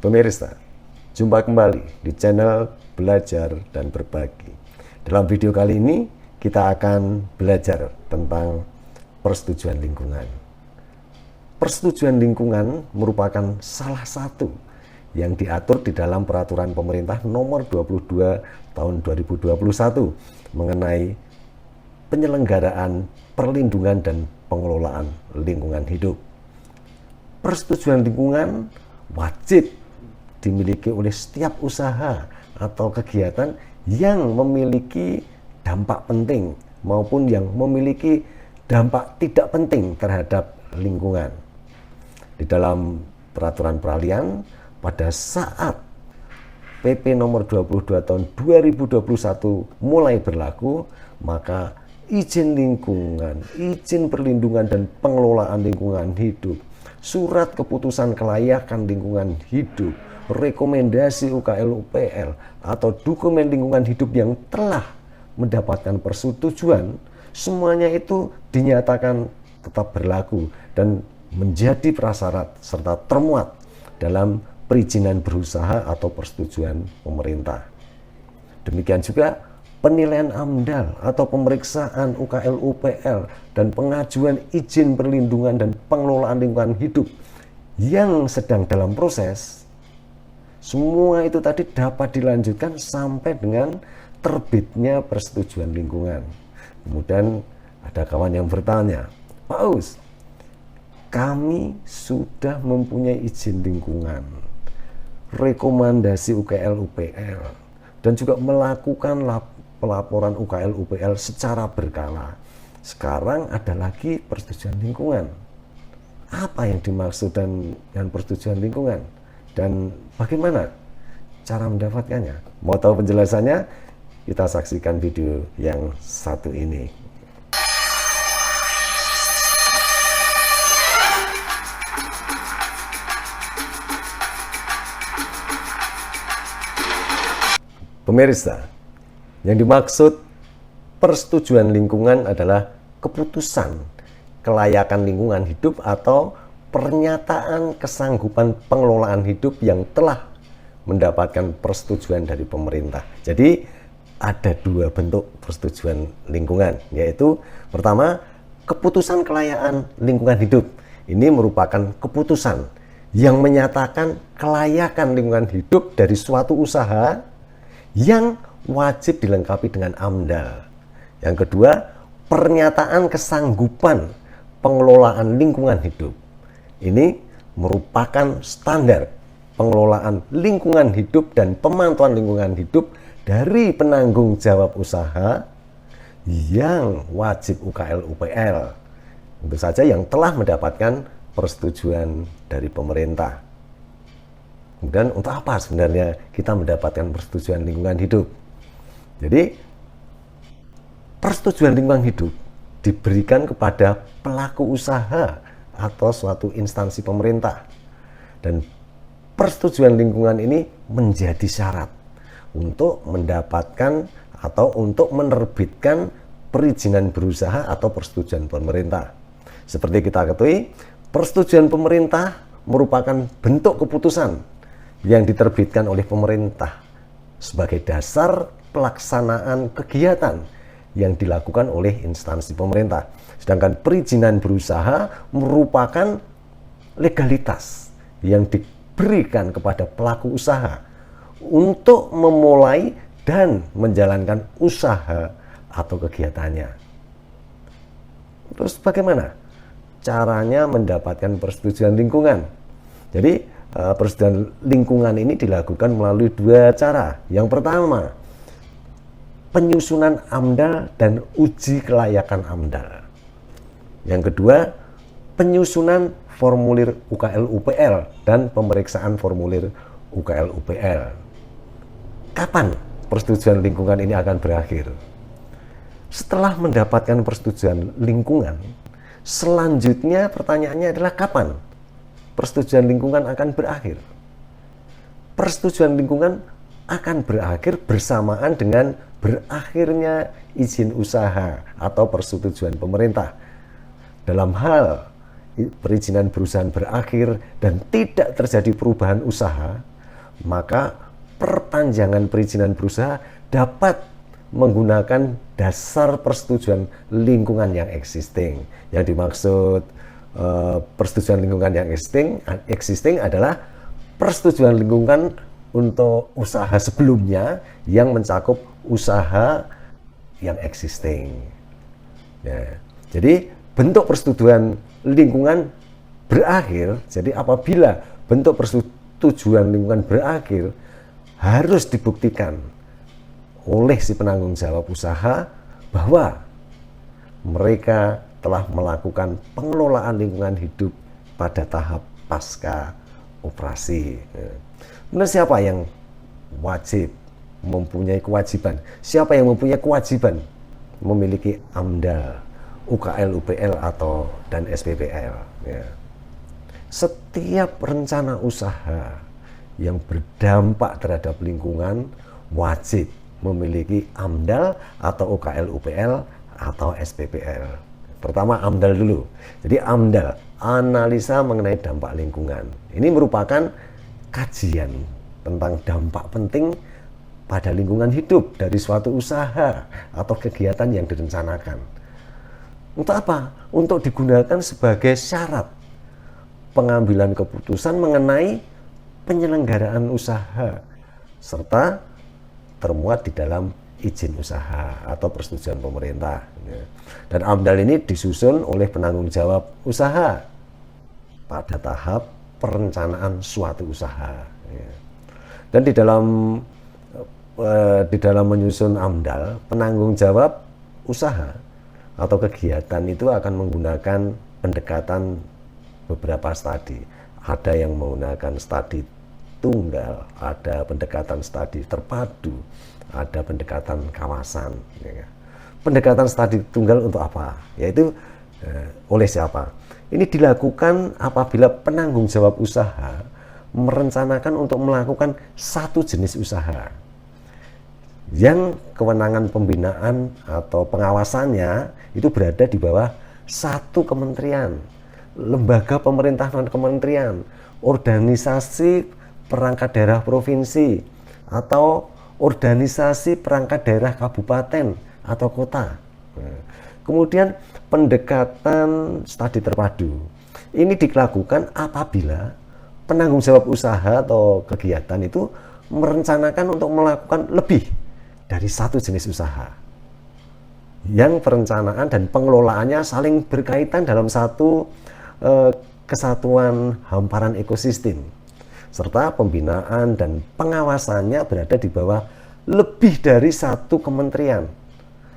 Pemirsa, jumpa kembali di channel Belajar dan Berbagi. Dalam video kali ini kita akan belajar tentang persetujuan lingkungan. Persetujuan lingkungan merupakan salah satu yang diatur di dalam peraturan pemerintah nomor 22 tahun 2021 mengenai penyelenggaraan perlindungan dan pengelolaan lingkungan hidup. Persetujuan lingkungan wajib dimiliki oleh setiap usaha atau kegiatan yang memiliki dampak penting maupun yang memiliki dampak tidak penting terhadap lingkungan. Di dalam peraturan peralihan pada saat PP nomor 22 tahun 2021 mulai berlaku, maka izin lingkungan, izin perlindungan dan pengelolaan lingkungan hidup, surat keputusan kelayakan lingkungan hidup, rekomendasi UKL-UPL atau dokumen lingkungan hidup yang telah mendapatkan persetujuan, semuanya itu dinyatakan tetap berlaku dan menjadi prasyarat serta termuat dalam perizinan berusaha atau persetujuan pemerintah. Demikian juga penilaian AMDAL atau pemeriksaan UKL-UPL dan pengajuan izin perlindungan dan pengelolaan lingkungan hidup yang sedang dalam proses, semua itu tadi dapat dilanjutkan sampai dengan terbitnya persetujuan lingkungan. Kemudian ada kawan yang bertanya, Pak Us, kami sudah mempunyai izin lingkungan, rekomendasi UKL-UPL, dan juga melakukan pelaporan UKL-UPL secara berkala. Sekarang ada lagi persetujuan lingkungan. Apa yang dimaksud dengan persetujuan lingkungan? Dan bagaimana cara mendapatkannya? Mau tahu penjelasannya? Kita saksikan video yang satu ini. Pemirsa, yang dimaksud persetujuan lingkungan adalah keputusan kelayakan lingkungan hidup atau pernyataan kesanggupan pengelolaan hidup yang telah mendapatkan persetujuan dari pemerintah. Jadi ada dua bentuk persetujuan lingkungan, yaitu pertama, keputusan kelayakan lingkungan hidup. Ini merupakan keputusan yang menyatakan kelayakan lingkungan hidup dari suatu usaha yang wajib dilengkapi dengan AMDAL. Yang kedua, pernyataan kesanggupan pengelolaan lingkungan hidup. Ini merupakan standar pengelolaan lingkungan hidup dan pemantauan lingkungan hidup dari penanggung jawab usaha yang wajib UKL-UPL. Tentu saja yang telah mendapatkan persetujuan dari pemerintah. Kemudian untuk apa sebenarnya kita mendapatkan persetujuan lingkungan hidup? Jadi persetujuan lingkungan hidup diberikan kepada pelaku usaha atau suatu instansi pemerintah, dan persetujuan lingkungan ini menjadi syarat untuk mendapatkan atau untuk menerbitkan perizinan berusaha atau persetujuan pemerintah. Seperti kita ketahui, persetujuan pemerintah merupakan bentuk keputusan yang diterbitkan oleh pemerintah sebagai dasar pelaksanaan kegiatan yang dilakukan oleh instansi pemerintah. Sedangkan perizinan berusaha merupakan legalitas yang diberikan kepada pelaku usaha untuk memulai dan menjalankan usaha atau kegiatannya. Terus bagaimana caranya mendapatkan persetujuan lingkungan? Jadi persetujuan lingkungan ini dilakukan melalui dua cara. Yang pertama, penyusunan AMDAL dan uji kelayakan AMDAL. Yang kedua, penyusunan formulir UKL-UPL dan pemeriksaan formulir UKL-UPL. Kapan persetujuan lingkungan ini akan berakhir? Setelah mendapatkan persetujuan lingkungan, selanjutnya pertanyaannya adalah kapan persetujuan lingkungan akan berakhir? Persetujuan lingkungan akan berakhir bersamaan dengan berakhirnya izin usaha atau persetujuan pemerintah. Dalam hal perizinan perusahaan berakhir dan tidak terjadi perubahan usaha, maka perpanjangan perizinan berusaha dapat menggunakan dasar persetujuan lingkungan yang existing. Yang dimaksud persetujuan lingkungan yang existing adalah persetujuan lingkungan untuk usaha sebelumnya yang mencakup usaha yang existing. Ya, jadi bentuk persetujuan lingkungan berakhir. Jadi apabila bentuk persetujuan lingkungan berakhir, harus dibuktikan oleh si penanggung jawab usaha bahwa mereka telah melakukan pengelolaan lingkungan hidup pada tahap pasca operasi. Kemudian siapa yang wajib mempunyai kewajiban? Siapa yang mempunyai kewajiban memiliki AMDAL, UKL, UPL dan SPPL? Ya. Setiap rencana usaha yang berdampak terhadap lingkungan wajib memiliki AMDAL atau UKL, UPL atau SPPL. Pertama AMDAL dulu. Jadi AMDAL, analisa mengenai dampak lingkungan. Ini merupakan kajian tentang dampak penting pada lingkungan hidup dari suatu usaha atau kegiatan yang direncanakan. Untuk apa? Untuk digunakan sebagai syarat pengambilan keputusan mengenai penyelenggaraan usaha serta termuat di dalam izin usaha atau persetujuan pemerintah. Dan AMDAL ini disusun oleh penanggung jawab usaha pada tahap perencanaan suatu usaha. Dan di dalam menyusun AMDAL, penanggung jawab usaha atau kegiatan itu akan menggunakan pendekatan beberapa studi. Ada yang menggunakan studi tunggal, ada pendekatan studi terpadu, ada pendekatan kawasan. Pendekatan studi tunggal untuk apa? Yaitu oleh siapa? Ini dilakukan apabila penanggung jawab usaha merencanakan untuk melakukan satu jenis usaha yang kewenangan pembinaan atau pengawasannya itu berada di bawah satu kementerian, lembaga pemerintah non kementerian, organisasi perangkat daerah provinsi atau organisasi perangkat daerah kabupaten atau kota. Kemudian pendekatan studi terpadu ini dilakukan apabila penanggung jawab usaha atau kegiatan itu merencanakan untuk melakukan lebih dari satu jenis usaha yang perencanaan dan pengelolaannya saling berkaitan dalam satu kesatuan hamparan ekosistem, serta pembinaan dan pengawasannya berada di bawah lebih dari satu kementerian,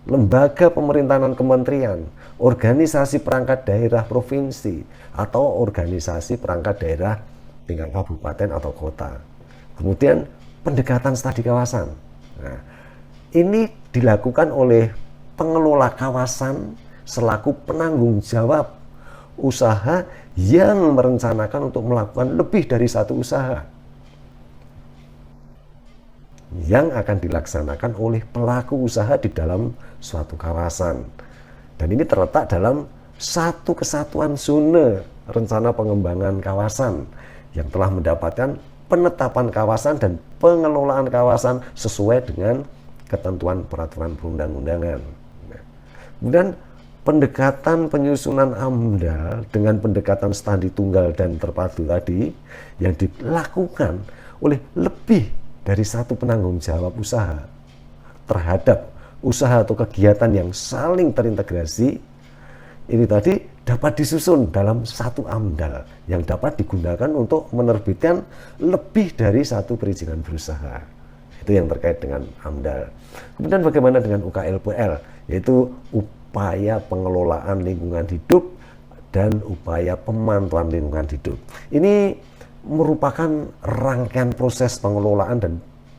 lembaga pemerintahan kementerian, organisasi perangkat daerah provinsi, atau organisasi perangkat daerah tingkat kabupaten atau kota. Kemudian pendekatan studi kawasan. Nah, ini dilakukan oleh pengelola kawasan selaku penanggung jawab usaha yang merencanakan untuk melakukan lebih dari satu usaha yang akan dilaksanakan oleh pelaku usaha di dalam suatu kawasan. Dan ini terletak dalam satu kesatuan zona rencana pengembangan kawasan yang telah mendapatkan penetapan kawasan dan pengelolaan kawasan sesuai dengan ketentuan peraturan perundang-undangan. Kemudian pendekatan penyusunan AMDAL dengan pendekatan studi tunggal dan terpadu tadi yang dilakukan oleh lebih dari satu penanggung jawab usaha terhadap usaha atau kegiatan yang saling terintegrasi ini tadi dapat disusun dalam satu AMDAL yang dapat digunakan untuk menerbitkan lebih dari satu perizinan berusaha. Itu yang terkait dengan AMDAL. Kemudian bagaimana dengan UKL-PL, yaitu upaya pengelolaan lingkungan hidup dan upaya pemantauan lingkungan hidup. Ini merupakan rangkaian proses pengelolaan dan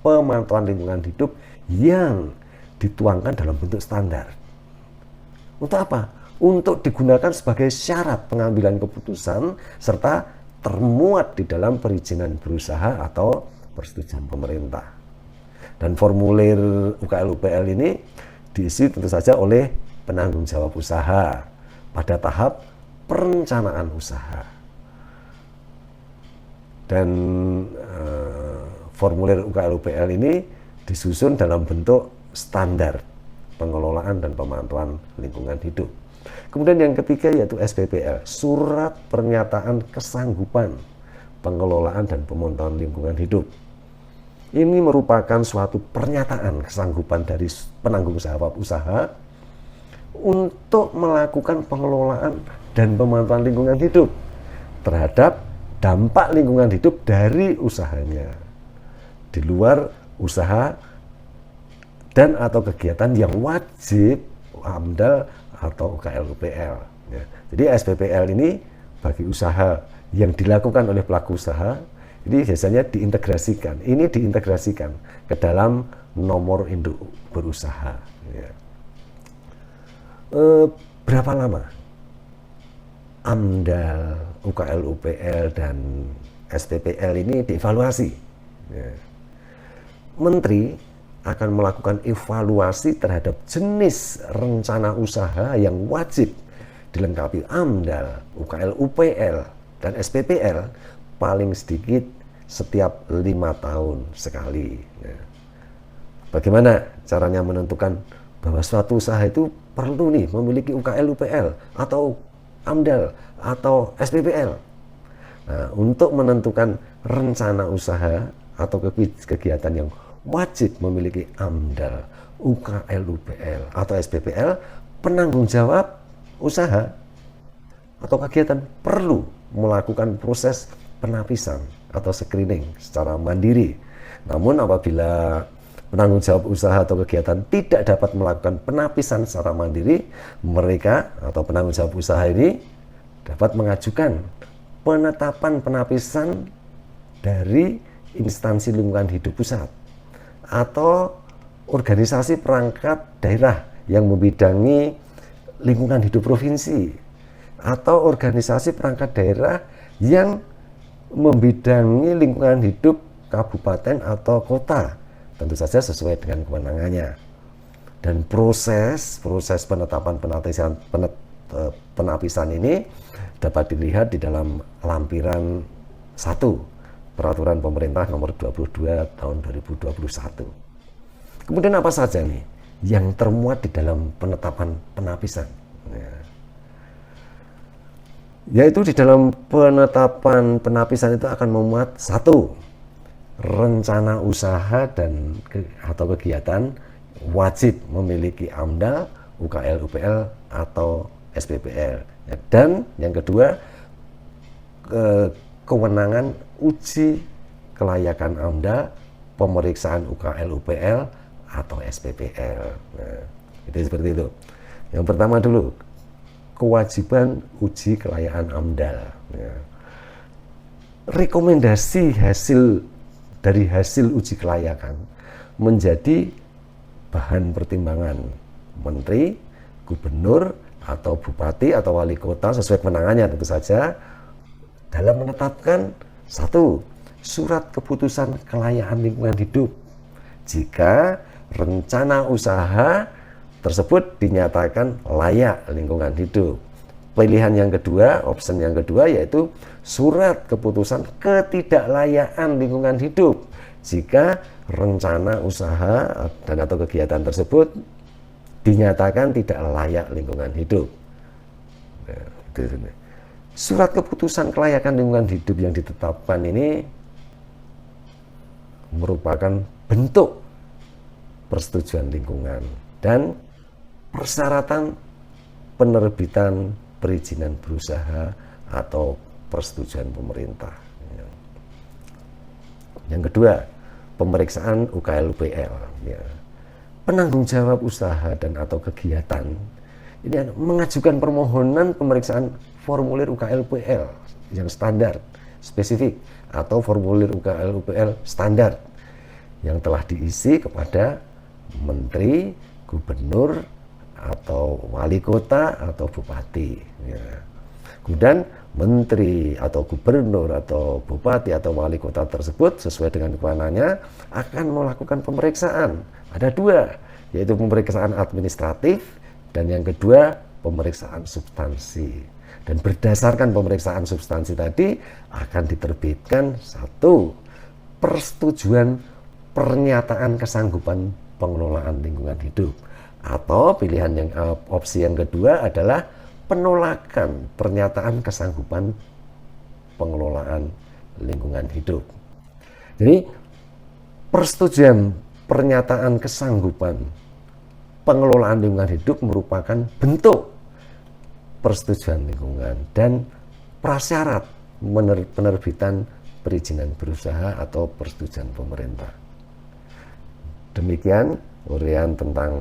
pemantauan lingkungan hidup yang dituangkan dalam bentuk standar. Untuk apa? Untuk digunakan sebagai syarat pengambilan keputusan serta termuat di dalam perizinan berusaha atau persetujuan pemerintah. Dan formulir UKL-UPL ini diisi tentu saja oleh penanggung jawab usaha pada tahap perencanaan usaha. Dan formulir UKL-UPL ini disusun dalam bentuk standar pengelolaan dan pemantauan lingkungan hidup. Kemudian yang ketiga yaitu SPPL, surat pernyataan kesanggupan pengelolaan dan pemantauan lingkungan hidup. Ini merupakan suatu pernyataan kesanggupan dari penanggung jawab usaha untuk melakukan pengelolaan dan pemantauan lingkungan hidup terhadap dampak lingkungan hidup dari usahanya di luar usaha dan atau kegiatan yang wajib AMDAL atau UKL-UPL. Ya. Jadi SPPL ini bagi usaha yang dilakukan oleh pelaku usaha ini biasanya diintegrasikan. Ini diintegrasikan ke dalam nomor induk berusaha. Ya. Berapa lama AMDAL, UKL-UPL dan SPPL ini dievaluasi? Ya. Menteri akan melakukan evaluasi terhadap jenis rencana usaha yang wajib dilengkapi AMDAL, UKL-UPL dan SPPL paling sedikit setiap 5 tahun sekali. Ya. Bagaimana caranya menentukan bahwa suatu usaha itu perlu nih memiliki UKL-UPL atau AMDAL atau SPPL? Nah, untuk menentukan rencana usaha atau kegiatan yang wajib memiliki AMDAL, UKL-UPL atau SPPL, penanggung jawab usaha atau kegiatan perlu melakukan proses penapisan atau screening secara mandiri. Namun apabila penanggung jawab usaha atau kegiatan tidak dapat melakukan penapisan secara mandiri, mereka atau penanggung jawab usaha ini dapat mengajukan penetapan penapisan dari instansi lingkungan hidup pusat atau organisasi perangkat daerah yang membidangi lingkungan hidup provinsi atau organisasi perangkat daerah yang membidangi lingkungan hidup kabupaten atau kota, tentu saja sesuai dengan kewenangannya. Dan proses penetapan penapisan ini dapat dilihat di dalam lampiran 1 Peraturan Pemerintah Nomor 22 Tahun 2021. Kemudian apa saja nih yang termuat di dalam penetapan penapisan? Yaitu di dalam penetapan penapisan itu akan memuat 1. Rencana usaha dan atau kegiatan wajib memiliki AMDAL, UKL-UPL atau SPPL. Dan yang kedua, kewenangan uji kelayakan AMDAL, pemeriksaan UKL-UPL atau SPPL. Nah, itu seperti itu. Yang pertama dulu, kewajiban uji kelayakan AMDAL. Ya. Rekomendasi dari hasil uji kelayakan menjadi bahan pertimbangan menteri, gubernur, atau bupati atau wali kota sesuai kewenangannya tentu saja dalam menetapkan 1. Surat keputusan kelayakan lingkungan hidup jika rencana usaha tersebut dinyatakan layak lingkungan hidup. Pilihan yang kedua, option yang kedua yaitu surat keputusan ketidaklayaan lingkungan hidup jika rencana usaha dan atau kegiatan tersebut dinyatakan tidak layak lingkungan hidup. Nah, surat keputusan kelayakan lingkungan hidup yang ditetapkan ini merupakan bentuk persetujuan lingkungan dan persyaratan penerbitan perizinan berusaha atau persetujuan pemerintah. Yang kedua, pemeriksaan UKL-UPL. Ya. Penanggung jawab usaha dan atau kegiatan ini mengajukan permohonan pemeriksaan formulir UKL-UPL yang standar, spesifik, atau formulir UKL-UPL standar yang telah diisi kepada menteri, gubernur, atau wali kota, atau bupati. Ya. Kemudian menteri atau gubernur atau bupati atau wali kota tersebut sesuai dengan kewenangannya akan melakukan pemeriksaan. Ada 2, yaitu pemeriksaan administratif dan yang kedua pemeriksaan substansi. Dan berdasarkan pemeriksaan substansi tadi akan diterbitkan 1. persetujuan pernyataan kesanggupan pengelolaan lingkungan hidup. Atau pilihan yang opsi yang kedua adalah penolakan pernyataan kesanggupan pengelolaan lingkungan hidup. Jadi persetujuan pernyataan kesanggupan pengelolaan lingkungan hidup merupakan bentuk persetujuan lingkungan dan prasyarat penerbitan perizinan berusaha atau persetujuan pemerintah. Demikian uraian tentang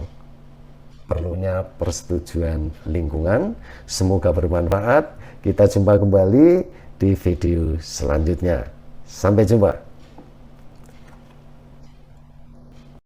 perlunya persetujuan lingkungan. Semoga bermanfaat. Kita jumpa kembali di video selanjutnya. Sampai jumpa.